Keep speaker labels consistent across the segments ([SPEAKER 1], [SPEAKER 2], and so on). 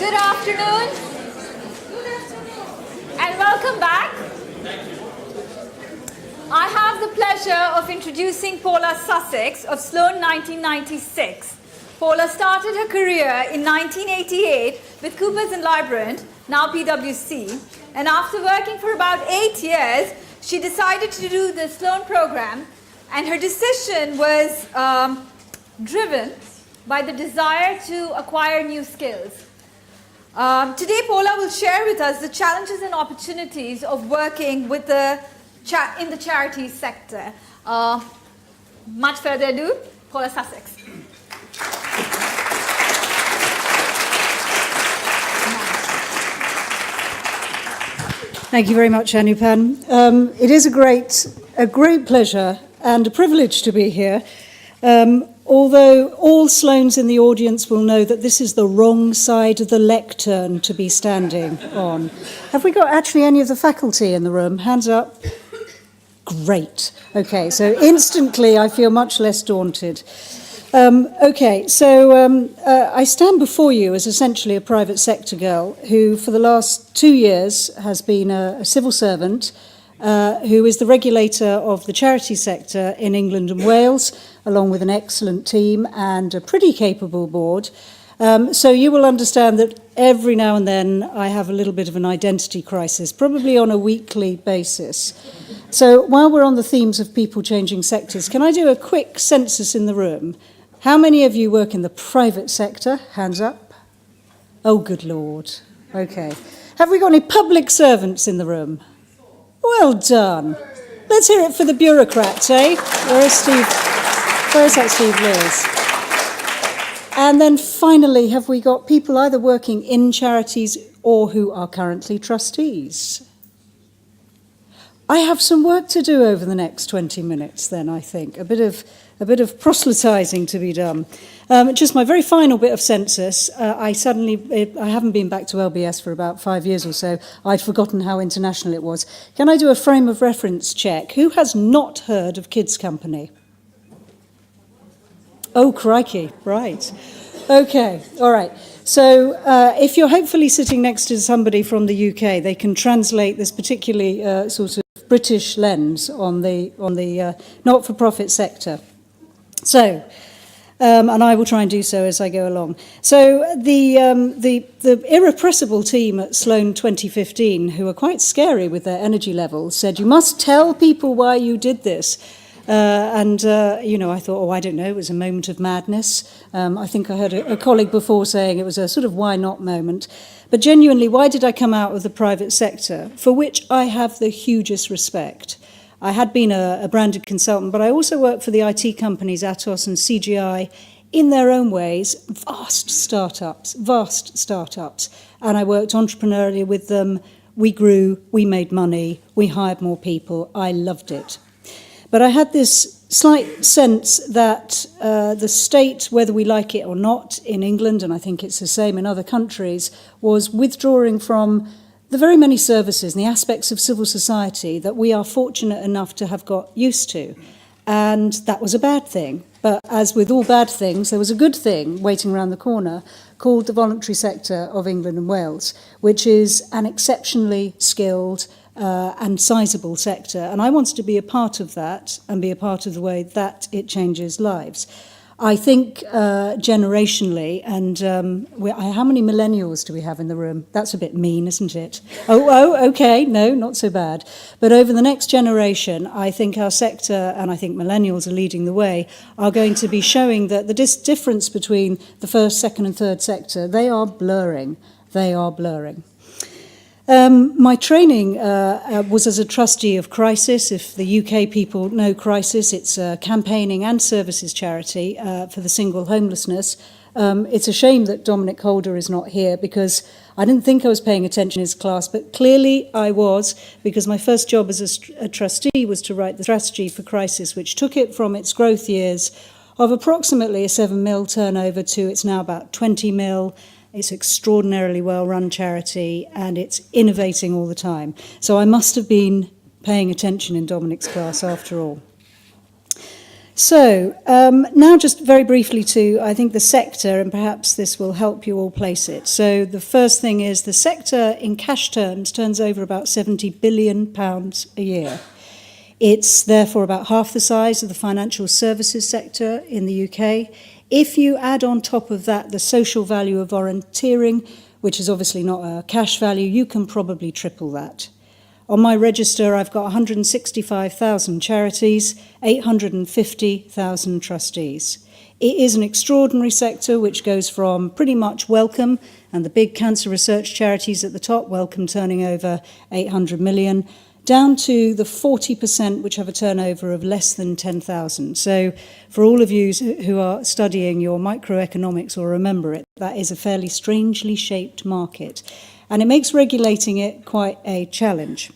[SPEAKER 1] Good afternoon. And welcome back. I have the pleasure of introducing Paula Sussex of Sloan 1996. Paula started her career in 1988 with Coopers & Lybrand, now PwC, and after working for about 8 years, she decided to do the Sloan program, and her decision was driven by the desire to acquire new skills. Today, Paula will share with us the challenges and opportunities of working with in the charities sector. Much further ado, Paula Sussex.
[SPEAKER 2] Thank you very much, Anupan. It is a great pleasure and a privilege to be here. Although all Sloans in the audience will know that this is the wrong side of the lectern to be standing on. Have we got actually any of the faculty in the room? Hands up. Great. Okay, so instantly I feel much less daunted. I stand before you as essentially a private sector girl who for the last 2 years has been a civil servant who is the regulator of the charity sector in England and Wales, along with an excellent team and a pretty capable board. So you will understand that every now and then I have a little bit of an identity crisis, probably on a weekly basis. So while we're on the themes of people changing sectors, can I do a quick census in the room? How many of you work in the private sector? Hands up. Oh, good Lord. Okay. Have we got any public servants in the room? Well done. Let's hear it for the bureaucrats, eh? Where is that Steve Lewis? And then finally, have we got people either working in charities or who are currently trustees? I have some work to do over the next 20 minutes then, I think. A bit of proselytising to be done. Just my very final bit of census. I haven't been back to LBS for about 5 years or so. I'd forgotten how international it was. Can I do a frame of reference check? Who has not heard of Kids Company? Oh, crikey. Right. Okay. All right. So if you're hopefully sitting next to somebody from the UK, they can translate this particularly sort of British lens on the not-for-profit sector. So, and I will try and do so as I go along. So the irrepressible team at Sloan 2015, who are quite scary with their energy levels, said, you must tell people why you did this. I thought, I don't know, it was a moment of madness. I think I heard a colleague before saying it was a sort of why not moment. But genuinely, why did I come out of the private sector, for which I have the hugest respect? I had been a branded consultant, but I also worked for the IT companies Atos and CGI in their own ways, vast startups. And I worked entrepreneurially with them. We grew, we made money, we hired more people. I loved it. But I had this slight sense that the state, whether we like it or not, in England, and I think it's the same in other countries, was withdrawing from the very many services and the aspects of civil society that we are fortunate enough to have got used to. And that was a bad thing. But as with all bad things, there was a good thing waiting around the corner called the voluntary sector of England and Wales, which is an exceptionally skilled and sizable sector. And I wanted to be a part of that and be a part of the way that it changes lives. I think generationally, and how many millennials do we have in the room? That's a bit mean, isn't it? Oh, okay, no, not so bad. But over the next generation, I think our sector, and I think millennials are leading the way, are going to be showing that the difference between the first, second and third sector, they are blurring. My training was as a trustee of Crisis. If the UK people know Crisis, it's a campaigning and services charity for the single homelessness. It's a shame that Dominic Holder is not here because I didn't think I was paying attention in his class, but clearly I was, because my first job as a trustee was to write the strategy for Crisis, which took it from its growth years of approximately a 7 mil turnover to it's now about 20 mil. It's extraordinarily well-run charity, and it's innovating all the time. So I must have been paying attention in Dominic's class after all. So now just very briefly to, I think, the sector, and perhaps this will help you all place it. So the first thing is the sector in cash terms turns over about £70 billion a year. It's therefore about half the size of the financial services sector in the UK. If you add on top of that the social value of volunteering, which is obviously not a cash value, you can probably triple that. On my register, I've got 165,000 charities, 850,000 trustees. It is an extraordinary sector which goes from pretty much Wellcome and the big cancer research charities at the top, Wellcome turning over 800 million, down to the 40% which have a turnover of less than 10,000. So for all of you who are studying your microeconomics or remember it, that is a fairly strangely shaped market. And it makes regulating it quite a challenge.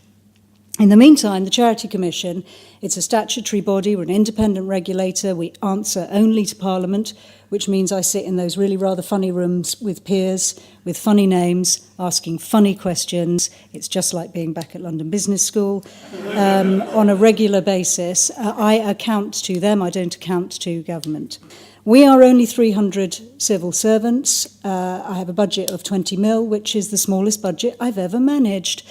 [SPEAKER 2] In the meantime, the Charity Commission, it's a statutory body, we're an independent regulator, we answer only to Parliament, which means I sit in those really rather funny rooms with peers, with funny names, asking funny questions. It's just like being back at London Business School. On a regular basis, I account to them, I don't account to government. We are only 300 civil servants. I have a budget of 20 mil, which is the smallest budget I've ever managed.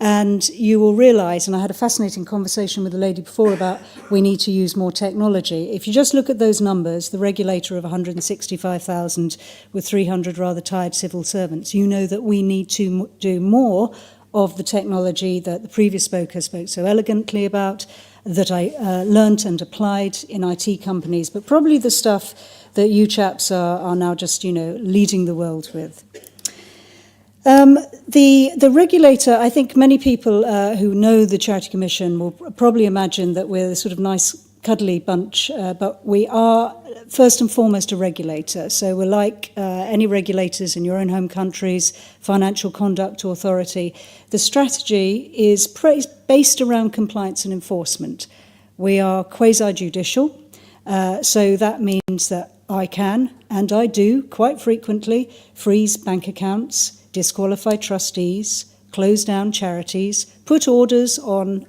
[SPEAKER 2] And you will realise, and I had a fascinating conversation with the lady before about we need to use more technology. If you just look at those numbers, the regulator of 165,000 with 300 rather tired civil servants, you know that we need to do more of the technology that the previous speaker spoke so elegantly about, that I learnt and applied in IT companies, but probably the stuff that you chaps are now just, leading the world with. The regulator, I think many people who know the Charity Commission will probably imagine that we're a sort of nice, cuddly bunch, but we are first and foremost a regulator. So we're like any regulators in your own home countries, Financial Conduct Authority. The strategy is based around compliance and enforcement. We are quasi-judicial, so that means that I can, and I do quite frequently, freeze bank accounts, disqualify trustees, close down charities, put orders on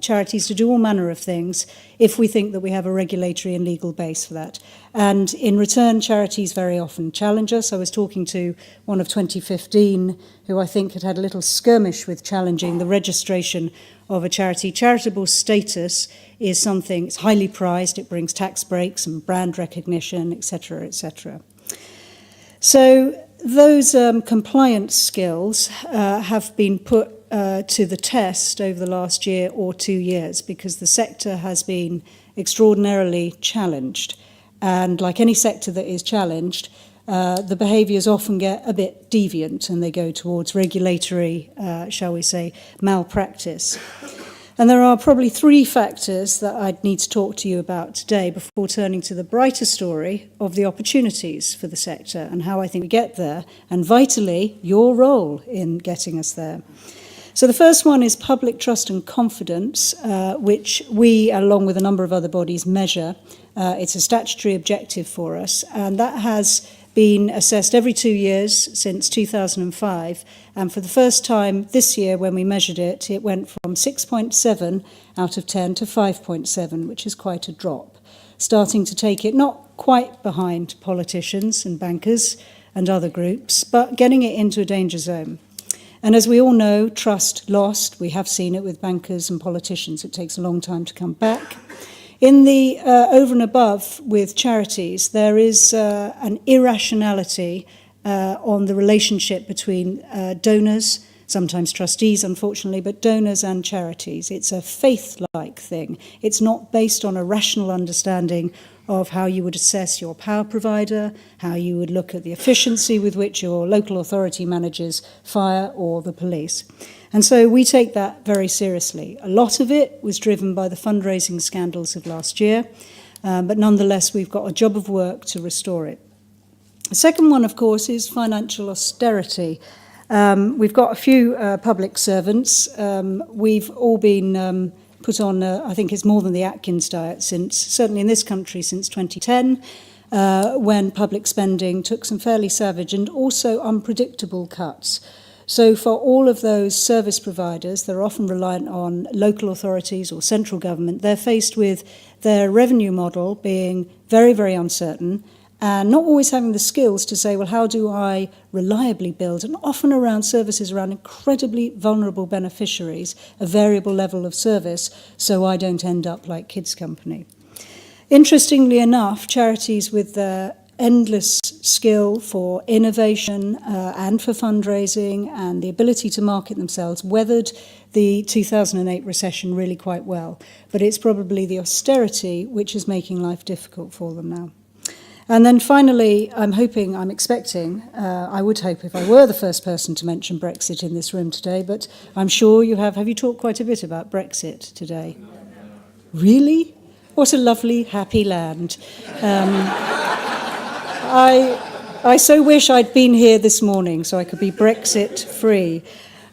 [SPEAKER 2] charities to do all manner of things if we think that we have a regulatory and legal base for that. And in return, charities very often challenge us. I was talking to one of 2015 who I think had a little skirmish with challenging the registration of a charity. Charitable status is something, it's highly prized, it brings tax breaks and brand recognition, etc., etc. So those compliance skills have been put to the test over the last year or 2 years because the sector has been extraordinarily challenged. And like any sector that is challenged, the behaviours often get a bit deviant and they go towards regulatory, shall we say, malpractice. And there are probably 3 factors that I'd need to talk to you about today before turning to the brighter story of the opportunities for the sector and how I think we get there, and vitally, your role in getting us there. So the first one is public trust and confidence, which we, along with a number of other bodies, measure. It's a statutory objective for us, and that has been assessed every 2 years since 2005, and for the first time this year when we measured it, it went from 6.7 out of 10 to 5.7, which is quite a drop, starting to take it not quite behind politicians and bankers and other groups, but getting it into a danger zone. And as we all know, trust lost. We have seen it with bankers and politicians. It takes a long time to come back. In the over and above with charities, there is an irrationality on the relationship between donors, sometimes trustees, unfortunately, but donors and charities. It's a faith-like thing. It's not based on a rational understanding of how you would assess your power provider, how you would look at the efficiency with which your local authority manages fire or the police. And so we take that very seriously. A lot of it was driven by the fundraising scandals of last year, but nonetheless, we've got a job of work to restore it. The second one, of course, is financial austerity. We've got a few public servants. We've all been put on, I think it's more than the Atkins diet, certainly in this country, since 2010, when public spending took some fairly savage and also unpredictable cuts. So for all of those service providers, they're often reliant on local authorities or central government. They're faced with their revenue model being very, very uncertain and not always having the skills to say, well, how do I reliably build, and often around services around incredibly vulnerable beneficiaries, a variable level of service, so I don't end up like Kids Company. Interestingly enough, charities with their endless skill for innovation and for fundraising and the ability to market themselves weathered the 2008 recession really quite well. But it's probably the austerity which is making life difficult for them now. And then finally, I would hope if I were the first person to mention Brexit in this room today, but I'm sure you have you talked quite a bit about Brexit today? Really? What a lovely, happy land. I so wish I'd been here this morning so I could be Brexit free.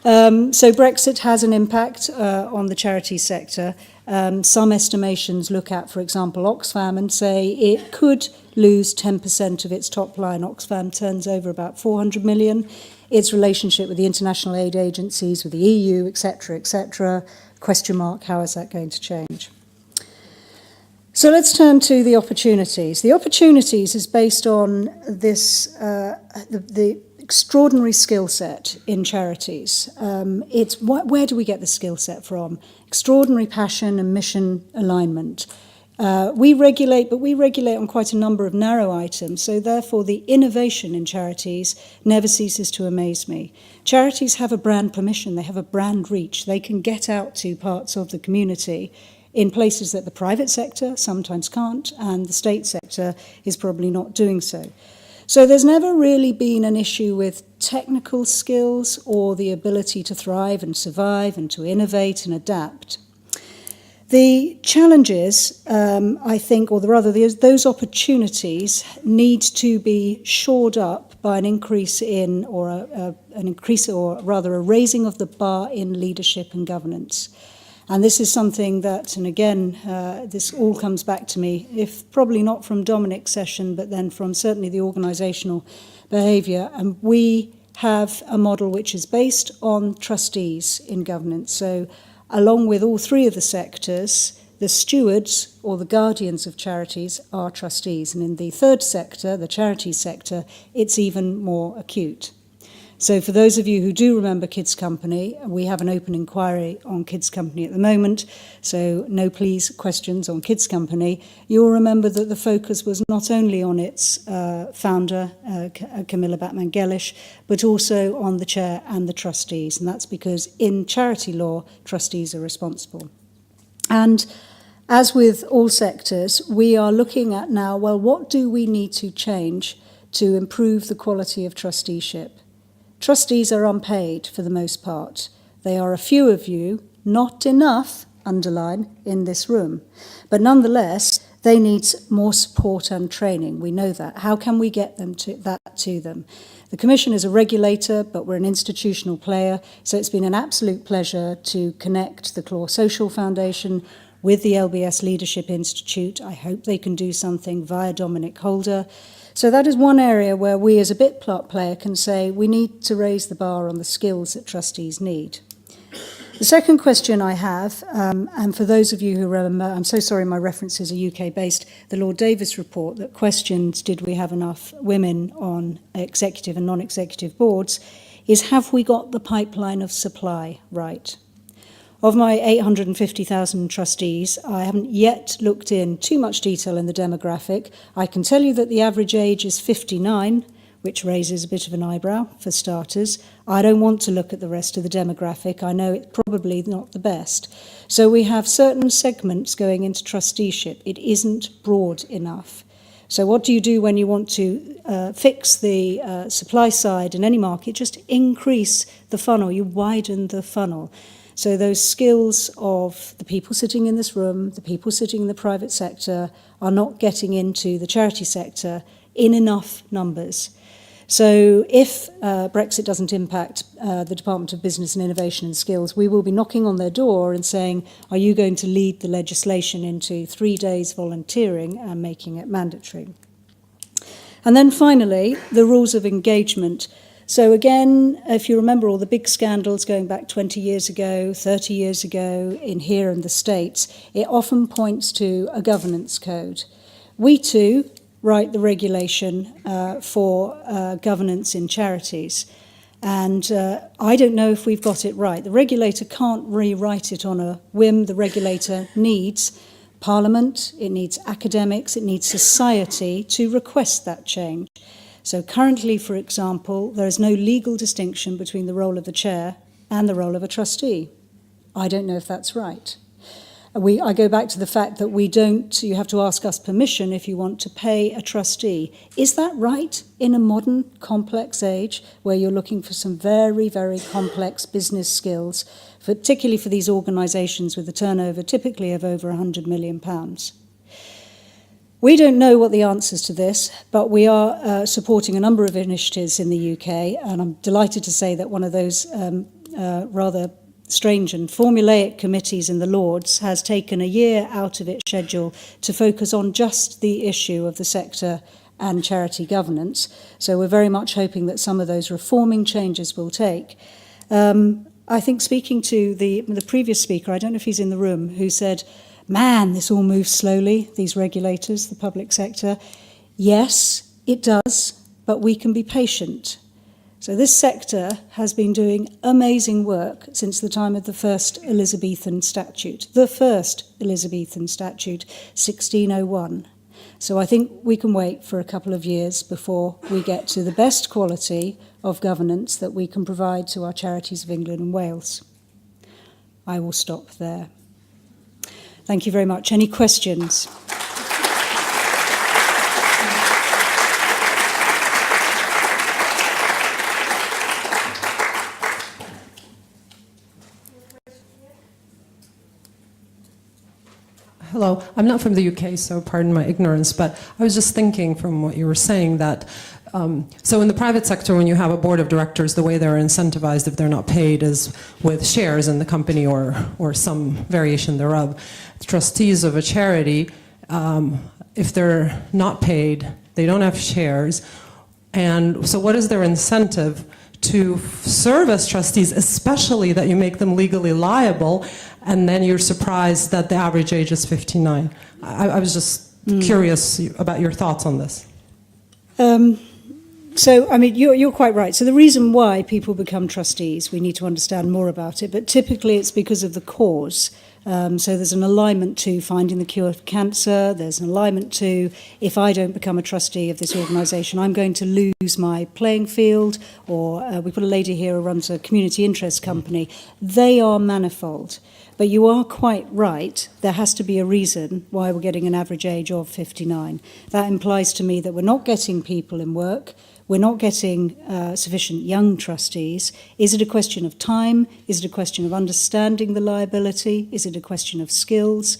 [SPEAKER 2] So Brexit has an impact on the charity sector. Some estimations look at, for example, Oxfam and say it could lose 10% of its top line. Oxfam turns over about 400 million. Its relationship with the international aid agencies, with the EU, etc., question mark, how is that going to change? So let's turn to the opportunities. The opportunities is based on this, the extraordinary skill set in charities. Where do we get the skill set from? Extraordinary passion and mission alignment. We regulate, but we regulate on quite a number of narrow items, so therefore the innovation in charities never ceases to amaze me. Charities have a brand permission, they have a brand reach, they can get out to parts of the community in places that the private sector sometimes can't, and the state sector is probably not doing so. So there's never really been an issue with technical skills or the ability to thrive and survive and to innovate and adapt. The challenges, I think, or rather those opportunities need to be shored up by an increase in, or a raising of the bar in leadership and governance. And this is something that, and again, this all comes back to me, if probably not from Dominic's session, but then from certainly the organisational behaviour. And we have a model which is based on trustees in governance. So along with all three of the sectors, the stewards or the guardians of charities are trustees. And in the third sector, the charity sector, it's even more acute. So for those of you who do remember Kids Company, we have an open inquiry on Kids Company at the moment, so no please questions on Kids Company. You'll remember that the focus was not only on its founder, Camilla Batman-Gellish, but also on the chair and the trustees, and that's because in charity law, trustees are responsible. And as with all sectors, we are looking at now, well, what do we need to change to improve the quality of trusteeship? Trustees are unpaid for the most part. They are a few of you, not enough, underline, in this room. But nonetheless, they need more support and training. We know that. How can we get that to them? The Commission is a regulator, but we're an institutional player, so it's been an absolute pleasure to connect the Claw Social Foundation with the LBS Leadership Institute. I hope they can do something via Dominic Holder. So that is one area where we as a bit plot player can say we need to raise the bar on the skills that trustees need. The second question I have, and for those of you who remember, I'm so sorry my references are UK-based, the Lord Davis report that questions did we have enough women on executive and non-executive boards, is have we got the pipeline of supply right? Of my 850,000 trustees, I haven't yet looked in too much detail in the demographic. I can tell you that the average age is 59, which raises a bit of an eyebrow for starters. I don't want to look at the rest of the demographic. I know it's probably not the best. So we have certain segments going into trusteeship. It isn't broad enough. So what do you do when you want to fix the supply side in any market? Just increase the funnel. You widen the funnel. So those skills of the people sitting in this room, the people sitting in the private sector, are not getting into the charity sector in enough numbers. So if Brexit doesn't impact the Department of Business and Innovation and Skills, we will be knocking on their door and saying, are you going to lead the legislation into 3 days volunteering and making it mandatory? And then finally, the rules of engagement. So again, if you remember all the big scandals going back 20 years ago, 30 years ago in here in the States, it often points to a governance code. We too write the regulation for governance in charities. And I don't know if we've got it right. The regulator can't rewrite it on a whim. The regulator needs Parliament, it needs academics, it needs society to request that change. So currently, for example, there is no legal distinction between the role of the chair and the role of a trustee. I don't know if that's right. I go back to the fact that you have to ask us permission if you want to pay a trustee. Is that right in a modern, complex age where you're looking for some very, very complex business skills, particularly for these organisations with a turnover typically of over £100 million? We don't know what the answers to this, but we are supporting a number of initiatives in the UK, and I'm delighted to say that one of those rather strange and formulaic committees in the Lords has taken a year out of its schedule to focus on just the issue of the sector and charity governance. So we're very much hoping that some of those reforming changes will take. I think speaking to the previous speaker, I don't know if he's in the room, who said, man, this all moves slowly, these regulators, the public sector. Yes, it does, but we can be patient. So this sector has been doing amazing work since the time of the first Elizabethan statute. The first Elizabethan statute, 1601. So I think we can wait for a couple of years before we get to the best quality of governance that we can provide to our charities of England and Wales. I will stop there. Thank you very much. Any questions?
[SPEAKER 3] Hello, I'm not from the UK, so pardon my ignorance, but I was just thinking from what you were saying that, so in the private sector, when you have a board of directors, the way they're incentivized if they're not paid is with shares in the company or some variation thereof. Trustees of a charity, if they're not paid, they don't have shares, and so what is their incentive to serve as trustees, especially that you make them legally liable, and then you're surprised that the average age is 59. I was just curious about your thoughts on this.
[SPEAKER 2] So, I mean, you're quite right. So the reason why people become trustees, we need to understand more about it, but typically it's because of the cause. So there's an alignment to finding the cure for cancer, there's an alignment to, if I don't become a trustee of this organisation, I'm going to lose my playing field, or we've got a lady here who runs a community interest company. They are manifold. But you are quite right, there has to be a reason why we're getting an average age of 59. That implies to me that we're not getting people in work, we're not getting sufficient young trustees. Is it a question of time? Is it a question of understanding the liability? Is it a question of skills?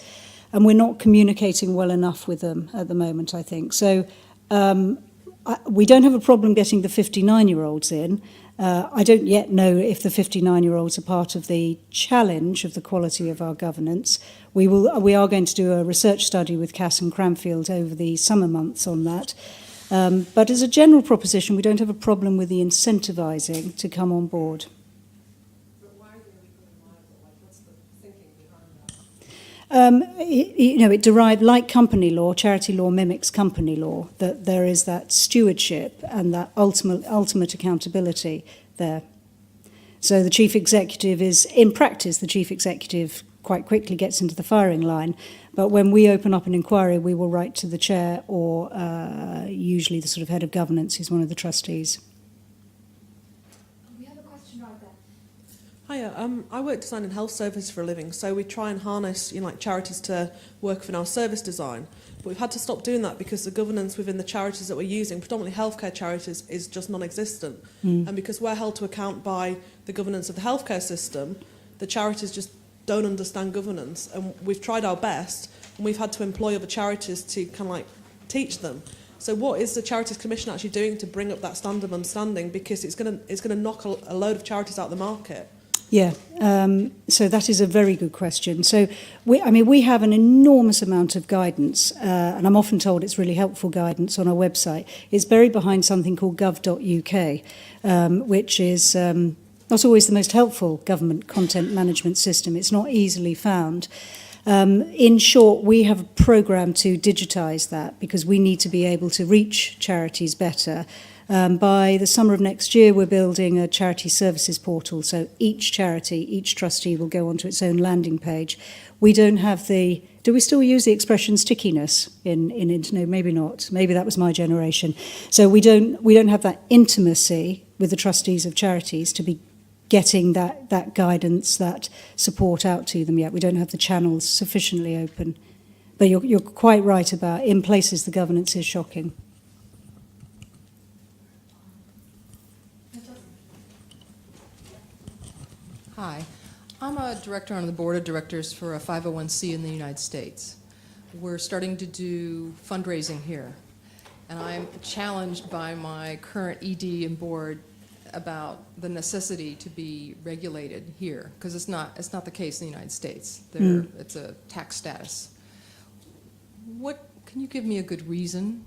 [SPEAKER 2] And we're not communicating well enough with them at the moment, I think. So we don't have a problem getting the 59-year-olds in. I don't yet know if the 59-year-olds are part of the challenge of the quality of our governance. We are going to do a research study with Cass and Cranfield over the summer months on that. But as a general proposition, we don't have a problem with the incentivising to come on board.
[SPEAKER 3] But why are they liable? Like, what's the thinking behind that?
[SPEAKER 2] It derived, like company law, charity law mimics company law, that there is that stewardship and that ultimate accountability there. So the chief executive is, in practice, the chief executive quite quickly gets into the firing line. But when we open up an inquiry, we will write to the chair or usually the sort of head of governance, who's one of the trustees.
[SPEAKER 1] We have a question right there.
[SPEAKER 4] Hiya, I work design and health services for a living, so we try and harness like charities to work within our service design. But we've had to stop doing that because the governance within the charities that we're using, predominantly healthcare charities, is just non-existent. And because we're held to account by the governance of the healthcare system, the charities just don't understand governance, and we've tried our best, and we've had to employ other charities to kind of like teach them. So what is the Charities Commission actually doing to bring up that standard of understanding? Because it's going to knock a load of charities out of the market.
[SPEAKER 2] Yeah, so that is a very good question. So, we have an enormous amount of guidance, and I'm often told it's really helpful guidance on our website. It's buried behind something called gov.uk, which is not always the most helpful government content management system. It's not easily found. In short, we have a programme to digitise that because we need to be able to reach charities better. By the summer of next year, we're building a charity services portal. So each charity, each trustee will go onto its own landing page. We don't have the... Do we still use the expression stickiness in internet? No, maybe not. Maybe that was my generation. So we don't have that intimacy with the trustees of charities to be getting that guidance, that support out to them yet. We don't have the channels sufficiently open. But you're quite right about, in places, the governance is shocking.
[SPEAKER 5] Hi, I'm a director on the board of directors for a 501c in the United States. We're starting to do fundraising here, and I'm challenged by my current ED and board about the necessity to be regulated here, because it's not the case in the United States. It's a tax status. Can you give me a good reason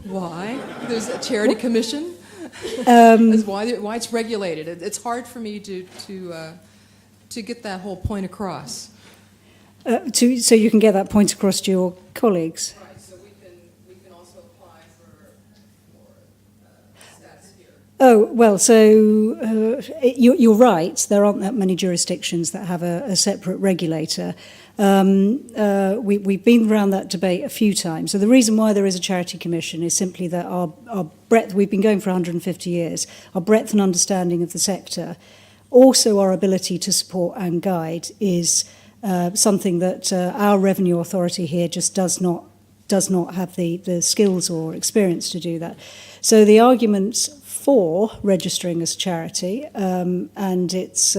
[SPEAKER 5] why there's a charity commission? Why it's regulated. It's hard for me to get that whole point across.
[SPEAKER 2] So you can get that point across to your colleagues.
[SPEAKER 5] Right. So we can also apply for status here.
[SPEAKER 2] Oh well, so you're right. There aren't that many jurisdictions that have a separate regulator. We've been around that debate a few times. So the reason why there is a charity commission is simply that our breadth, we've been going for 150 years, our breadth and understanding of the sector, also our ability to support and guide is something that our revenue authority here just does not have the skills or experience to do that. So the arguments for registering as a charity, and it's...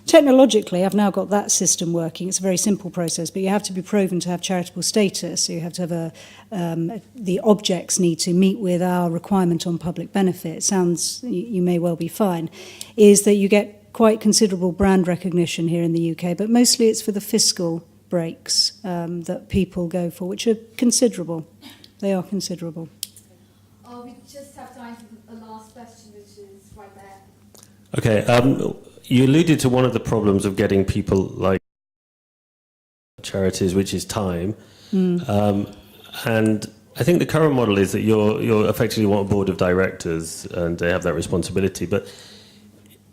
[SPEAKER 2] Technologically, I've now got that system working. It's a very simple process, but you have to be proven to have charitable status. So you have to have the objects need to meet with our requirement on public benefit. It sounds, you may well be fine, is that you get quite considerable brand recognition here in the UK, but mostly it's for the fiscal breaks that people go for, which are considerable. They are considerable.
[SPEAKER 1] We just have time for a last question, which is right there.
[SPEAKER 6] Okay. You alluded to one of the problems of getting people like charities, which is time. And I think the current model is that you're effectively want a board of directors and they have that responsibility. But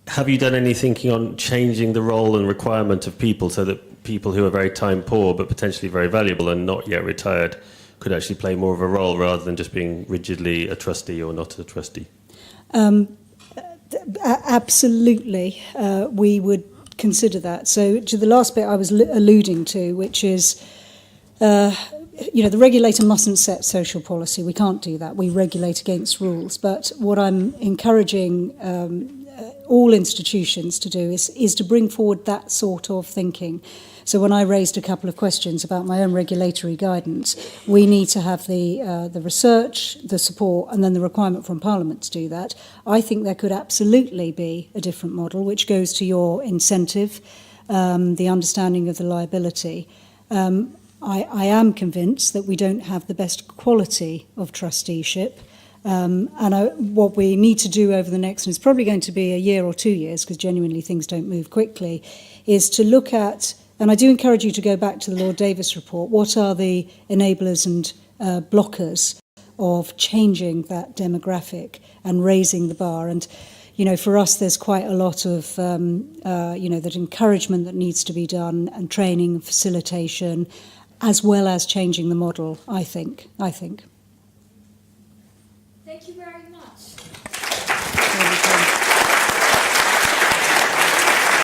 [SPEAKER 6] have you done any thinking on changing the role and requirement of people so that people who are very time poor but potentially very valuable and not yet retired could actually play more of a role rather than just being rigidly a trustee or not a trustee?
[SPEAKER 2] Absolutely, we would consider that. So to the last bit I was alluding to, which is, the regulator mustn't set social policy. We can't do that. We regulate against rules. But what I'm encouraging all institutions to do is to bring forward that sort of thinking. So when I raised a couple of questions about my own regulatory guidance, we need to have the research, the support, and then the requirement from Parliament to do that. I think there could absolutely be a different model, which goes to your incentive, the understanding of the liability. I am convinced that we don't have the best quality of trusteeship. What we need to do over the next, and it's probably going to be a year or 2 years, because genuinely things don't move quickly, is to look at, and I do encourage you to go back to the Lord Davis report, what are the enablers and blockers of changing that demographic and raising the bar. And, for us, there's quite a lot of, that encouragement that needs to be done, and training and facilitation, as well as changing the model, I think.
[SPEAKER 1] Thank you very much.